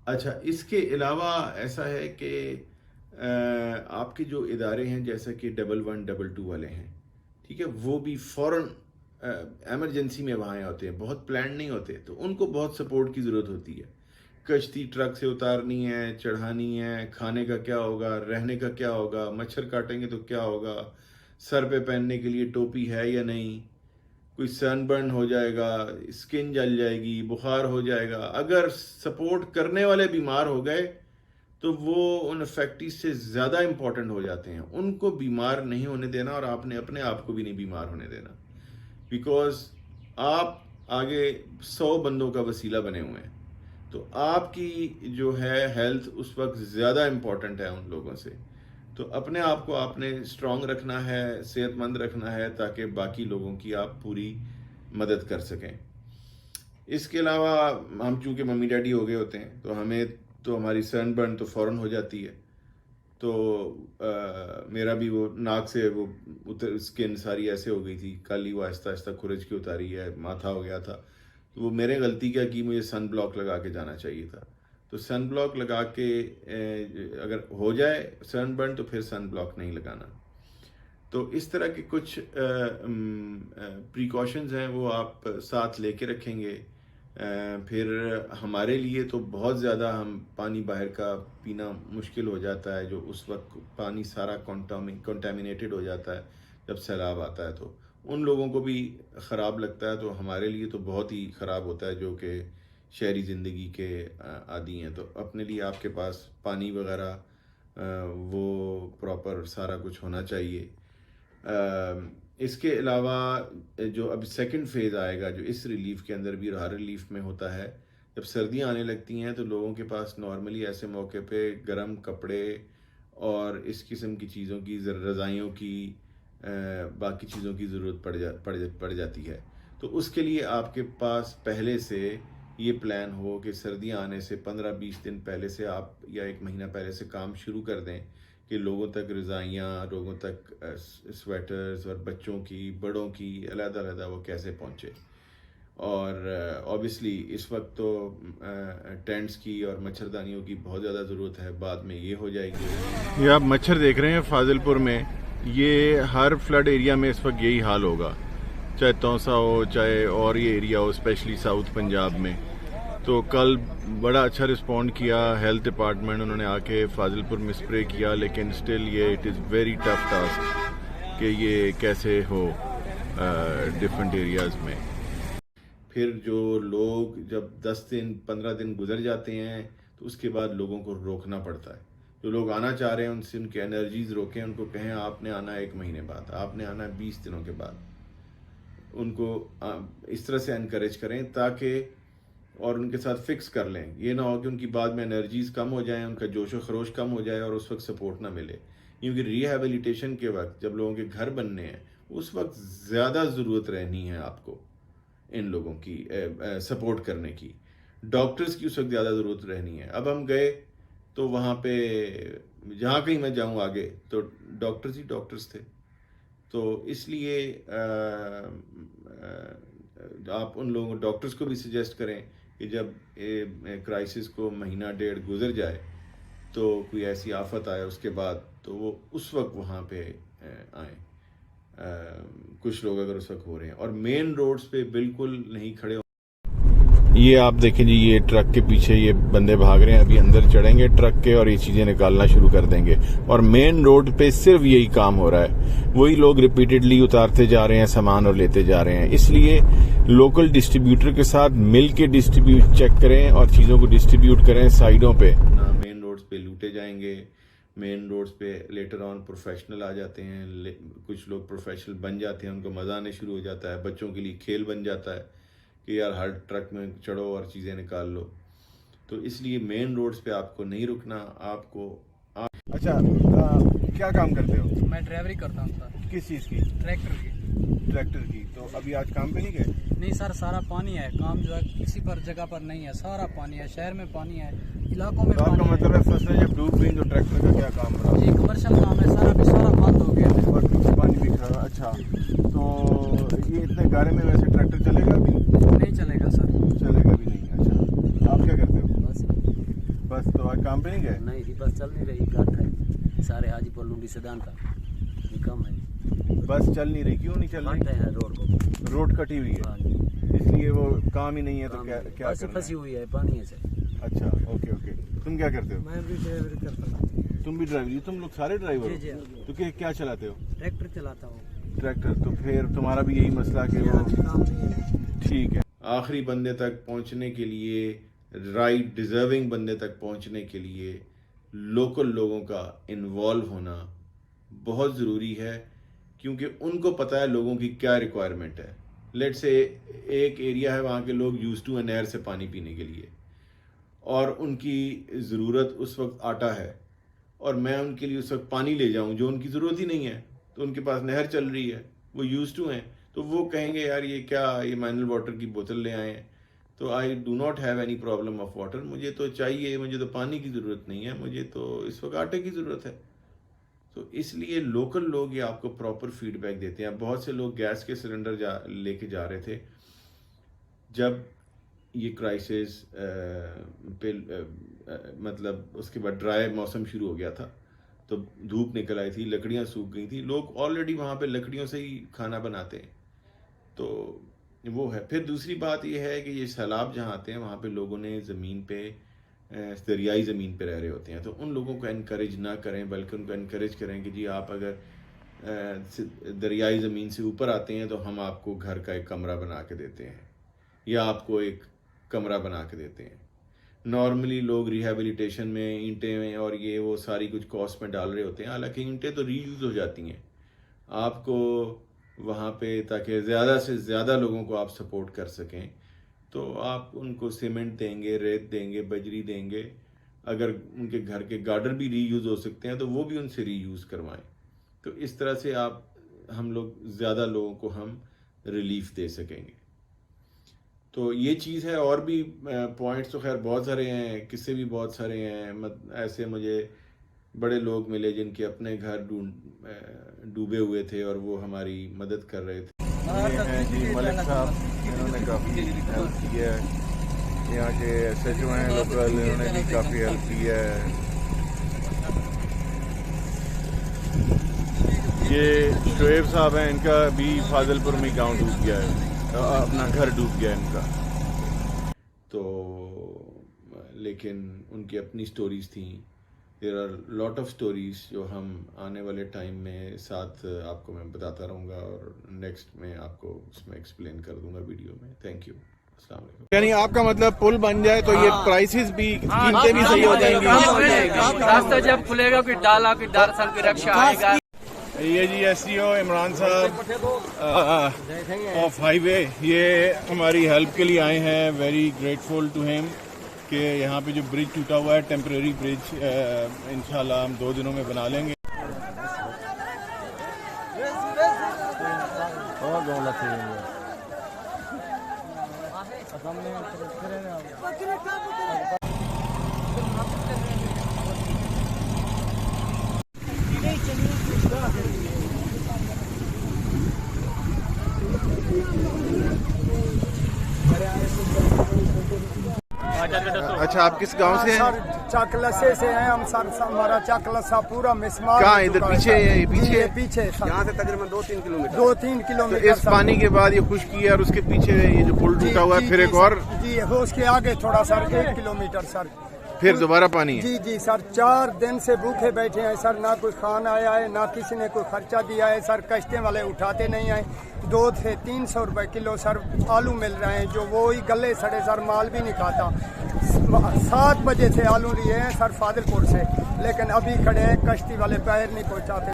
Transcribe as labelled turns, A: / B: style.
A: अच्छा, इसके अलावा ऐसा है कि आपके जो इदारे हैं जैसा कि 11 22 वाले हैं, ठीक है, वो भी फ़ौरन एमरजेंसी में वहाँ होते हैं, बहुत प्लान नहीं होते, तो उनको बहुत सपोर्ट की ज़रूरत होती है। कश्ती ट्रक से उतारनी है, चढ़ानी है, खाने का क्या होगा, रहने का क्या होगा, मच्छर काटेंगे तो क्या होगा, सर पे पहनने के लिए टोपी है या नहीं, कोई सनबर्न हो जाएगा, स्किन जल जाएगी, बुखार हो जाएगा। अगर सपोर्ट करने वाले बीमार हो गए तो वो उन फैक्ट्रीज से ज़्यादा इंपॉर्टेंट हो जाते हैं। उनको बीमार नहीं होने देना और आपने अपने आप को भी नहीं बीमार होने देना, बिकॉज आप आगे 100 बंदों का वसीला बने हुए हैं। तो आपकी जो है हेल्थ उस वक्त ज़्यादा इंपॉर्टेंट है उन लोगों से। तो अपने आप को आपने स्ट्रांग रखना है, सेहतमंद रखना है, ताकि बाकी लोगों की आप पूरी मदद कर सकें। इसके अलावा हम चूंकि मम्मी डैडी हो गए होते हैं तो हमें तो हमारी सनबर्न तो फ़ौरन हो जाती है। तो मेरा भी वो नाक से वो उतर स्किन सारी ऐसे हो गई थी, कल ही वो आहिस्ता आहिस्ता खुरज के उतारी है, माथा हो गया था। तो वो मेरे गलती क्या की, मुझे सन ब्लॉक लगा के जाना चाहिए था। तो सन ब्लॉक लगा के अगर हो जाए सनबर्न तो फिर सन ब्लॉक नहीं लगाना। तो इस तरह के कुछ प्रिकॉशंस हैं वो आप साथ लेके रखेंगे। फिर हमारे लिए तो बहुत ज़्यादा हम पानी बाहर का पीना मुश्किल हो जाता है, जो उस वक्त पानी सारा कंटामिनेटेड हो जाता है जब सैलाब आता है। तो उन लोगों को भी ख़राब लगता है, तो हमारे लिए तो बहुत ही ख़राब होता है जो कि शहरी ज़िंदगी के आदी हैं। तो अपने लिए आपके पास पानी वगैरह वो प्रॉपर सारा कुछ होना चाहिए। इसके अलावा जो अब सेकंड फेज़ आएगा जो इस रिलीफ के अंदर भी हर रिलीफ में होता है, जब सर्दियां आने लगती हैं तो लोगों के पास नॉर्मली ऐसे मौके पे गर्म कपड़े और इस किस्म की चीज़ों की रज़ाइयों की बाकी चीज़ों की ज़रूरत पड़ जाती है। तो उसके लिए आपके पास पहले से ये प्लान हो कि सर्दियां आने से 15-20 दिन पहले से आप या एक महीना पहले से काम शुरू कर दें कि लोगों तक रज़ाइयाँ, लोगों तक स्वेटर्स और बच्चों की, बड़ों की अलग-अलग वो कैसे पहुँचे। और ऑब्वियसली इस वक्त तो टेंट्स की और मच्छरदानियों की बहुत ज़्यादा ज़रूरत है, बाद में ये हो जाएगी। ये आप मच्छर देख रहे हैं फाजिलपुर में, ये हर फ्लड एरिया में इस वक्त यही हाल होगा, चाहे तौसा हो चाहे और ये एरिया हो, स्पेशली साउथ पंजाब में। तो कल बड़ा अच्छा रिस्पॉन्ड किया हेल्थ डिपार्टमेंट, उन्होंने आके फाजिलपुर में स्प्रे किया, लेकिन स्टिल ये it is very tough task कि ये कैसे हो डिफरेंट एरियाज़ में। फिर जो लोग जब 10 दिन 15 दिन गुजर जाते हैं तो उसके बाद लोगों को रोकना पड़ता है। जो लोग आना चाह रहे हैं उनसे उनकी एनर्जीज रोकें, उनको कहें आपने आना है 1 महीने बाद, आपने आना है 20 दिनों के बाद। उनको इस तरह से एनकरेज करें ताकि और उनके साथ फिक्स कर लें। ये ना हो कि उनकी बाद में एनर्जीज कम हो जाएं, उनका जोश व खरोश कम हो जाए और उस वक्त सपोर्ट ना मिले। क्योंकि रिहेबिलिटेशन के वक्त जब लोगों के घर बनने हैं उस वक्त ज़्यादा ज़रूरत रहनी है आपको इन लोगों की सपोर्ट करने की। डॉक्टर्स की उस वक्त ज़्यादा ज़रूरत रहनी है। अब हम गए तो वहाँ पे जहाँ कहीं मैं जाऊँ आगे तो डॉक्टर्स ही डॉक्टर्स थे। तो इसलिए आप उन लोगों डॉक्टर्स को भी सजेस्ट करें कि जब क्राइसिस को महीना डेढ़ गुजर जाए तो कोई ऐसी आफत आए उसके बाद तो वो उस वक्त वहाँ पे आए। कुछ लोग अगर उस वक्त हो रहे हैं और मेन रोड्स पे बिल्कुल नहीं खड़े हो। ये आप देखें जी, ये ट्रक के पीछे ये बंदे भाग रहे हैं, अभी अंदर चढ़ेंगे ट्रक के और ये चीजें निकालना शुरू कर देंगे। और मेन रोड पे सिर्फ यही काम हो रहा है, वही लोग रिपीटेडली उतारते जा रहे हैं सामान और लेते जा रहे हैं। इसलिए लोकल डिस्ट्रीब्यूटर के साथ मिल के डिस्ट्रीब्यूट चेक करें और चीजों को डिस्ट्रीब्यूट करें साइडों पे। मेन रोड्स पे लूटे जाएंगे, मेन रोड्स पे लेटर ऑन प्रोफेशनल आ जाते हैं, कुछ लोग प्रोफेशनल बन जाते हैं, उनको मजा आने शुरू हो जाता है, बच्चों के लिए खेल बन जाता है कि यार हर ट्रक में चढ़ो और चीज़ें निकाल लो। तो इसलिए मेन रोड्स पे आपको नहीं रुकना, आपको अच्छा क्या काम करते हो?
B: मैं ड्राइवरी करता हूँ सर।
A: किस चीज़ की? ट्रैक्टर की। तो अभी आज काम पे नहीं गए?
B: नहीं सर, सारा पानी है, काम जो है किसी पर जगह पर नहीं है, सारा पानी है, शहर में पानी है, इलाकों में
A: तो
B: पानी
A: आपका मतलब है फसलें जब डूब गई तो ट्रैक्टर का क्या काम रहा?
B: जी कमर्शियल काम है, सारा बंद हो गया है
A: और पानी भी खड़ा। अच्छा, तो ये इतने गारे में वैसे ट्रैक्टर चलेगा भी?
B: नहीं चलेगा सर।
A: चलेगा भी नहीं। अच्छा, आप क्या करते हो?
B: बस
A: काम पे नहीं गए?
C: नहीं थी, बस चल नहीं रही, घाट है सारे हाजीपुर लुंडी सदान का ये कम है।
A: बस चल नहीं रही, क्यों नहीं चल
C: घाट
A: रही?
C: है रोड को,
A: रोड कटी हुई है,
C: हाँ जी,
A: इसलिए वो काम ही नहीं है। तो
C: काम
A: क्या
C: नहीं।
A: क्या
C: बस
A: करना
C: फंसी
A: है?
C: हुई है पानी से।
A: अच्छा, ओके ओके। तुम क्या करते हो?
B: मैं भी ड्राइवरी करता हूँ।
A: तुम भी ड्राइवर? तुम लोग सारे ड्राइवर
B: जी,
A: हो?
B: जी।
A: तो क्या चलाते हो?
B: ट्रैक्टर चलाता हूँ।
A: ट्रैक्टर। तो फिर तुम्हारा भी यही मसला कि वो
B: काम नहीं है।
A: ठीक है। आखिरी बंदे तक पहुंचने के लिए, राइट डिजर्विंग बंदे तक पहुंचने के लिए लोकल लोगों का इन्वॉल्व होना बहुत ज़रूरी है, क्योंकि उनको पता है लोगों की क्या रिक्वायरमेंट है। लेट से एक एरिया है, वहाँ के लोग यूज टू नहर से पानी पीने के लिए, और उनकी ज़रूरत उस वक्त आटा है, और मैं उनके लिए उस वक्त पानी ले जाऊं जो उनकी ज़रूरत ही नहीं है, तो उनके पास नहर चल रही है, वो यूज टू हैं, तो वो कहेंगे यार ये क्या, ये मिनरल वाटर की बोतल ले आए हैं, तो I do not have any problem of water, मुझे तो चाहिए, मुझे तो पानी की ज़रूरत नहीं है, मुझे तो इस वक्त आटे की ज़रूरत है। तो इसलिए लोकल लोग ये आपको प्रॉपर फीडबैक देते हैं। बहुत से लोग गैस के सिलेंडर लेके जा रहे थे जब ये क्राइसिस पे मतलब उसके बाद ड्राई मौसम शुरू हो गया था, तो धूप निकल आई थी, लकड़ियाँ सूख गई थी, लोग ऑलरेडी वहाँ पे लकड़ियों से ही खाना बनाते हैं, तो वो है। फिर दूसरी बात ये है कि ये सैलाब जहाँ आते हैं वहाँ पे लोगों ने ज़मीन पे, दरियाई ज़मीन पे रह रहे होते हैं, तो उन लोगों को इनकरेज ना करें, बल्कि उनको इनकरेज करें कि जी आप अगर दरियाई ज़मीन से ऊपर आते हैं तो हम आपको घर का एक कमरा बना के देते हैं, या आपको एक कमरा बना के देते हैं। नॉर्मली लोग रिहैबिलिटेशन में ईंटें में और ये वो सारी कुछ कॉस्ट में डाल रहे होते हैं, हालांकि ईंटें तो रीयूज़ हो जाती हैं। आपको वहाँ पे, ताकि ज़्यादा से ज़्यादा लोगों को आप सपोर्ट कर सकें, तो आप उनको सीमेंट देंगे, रेत देंगे, बजरी देंगे। अगर उनके घर के गार्डर भी रीयूज़ हो सकते हैं तो वो भी उनसे रीयूज़ करवाएं। तो इस तरह से हम लोग ज़्यादा लोगों को हम रिलीफ दे सकेंगे। तो ये चीज़ है। और भी पॉइंट्स तो खैर बहुत सारे हैं, किस्से भी बहुत सारे हैं। ऐसे मुझे बड़े लोग मिले जिनके अपने घर डूबे हुए थे और वो हमारी मदद कर रहे थे। ये हैं जी मलिक साहब, इन्होंने काफ़ी हेल्प की है। यहाँ के SHO हैं लोकल, इन्होंने भी काफ़ी हेल्प की है। ये शोएब साहब हैं, इनका भी फाजिलपुर में गांव डूब गया है, अपना घर डूब गया इनका, तो लेकिन उनकी अपनी स्टोरीज थी। There are lot of stories जो हम आने वाले टाइम में साथ आपको मैं बताता रहूँगा, और नेक्स्ट में आपको उसमें एक्सप्लेन कर दूंगा वीडियो में। थैंक यू, अस्सलाम वालेकुम। यानी आपका मतलब पुल बन जाए तो ये प्राइसेस भी, कीमतें भी सही हो जाएंगी?
D: रास्ता जब खुलेगा कोई डाला कोई दरअसल की रक्षा आएगा।
A: ये जी SCO इमरान साहब ऑफ हाईवे, ये हमारी हेल्प के लिए आए हैं। वेरी ग्रेटफुल टू हिम कि यहाँ पे जो ब्रिज टूटा हुआ है, टेम्परेरी ब्रिज, इंशाल्लाह हम 2 दिनों में बना लेंगे। अच्छा, आप किस गांव से हैं?
E: सर चाकलसे से हैं हम सर, हमारा चाकलसा पूरा मिसमार।
A: कहाँ? इधर पीछे? पीछे
E: पीछे
C: यहाँ से तकरीबन 2-3 किलोमीटर।
E: 2-3
A: तो
E: किलोमीटर।
A: इस पानी के बाद ये खुश्की है और उसके पीछे ये जो पुल टूटा हुआ है, फिर एक और
E: जी हो उसके आगे थोड़ा सर 1 किलोमीटर सर,
A: फिर दोबारा पानी है।
E: जी जी सर, 4 दिन से भूखे बैठे हैं सर, ना कोई खाना आया है, ना किसी ने कोई खर्चा दिया है सर। कश्ते वाले उठाते नहीं आए। 2 से 300 रुपए किलो सर आलू मिल रहे हैं, जो वो ही गले सड़े सर, माल भी नहीं खाता। 7 बजे से आलू लिए हैं सर फाजिलपुर से, लेकिन अभी खड़े हैं, कश्ती वाले पैर नहीं पहुंचाते।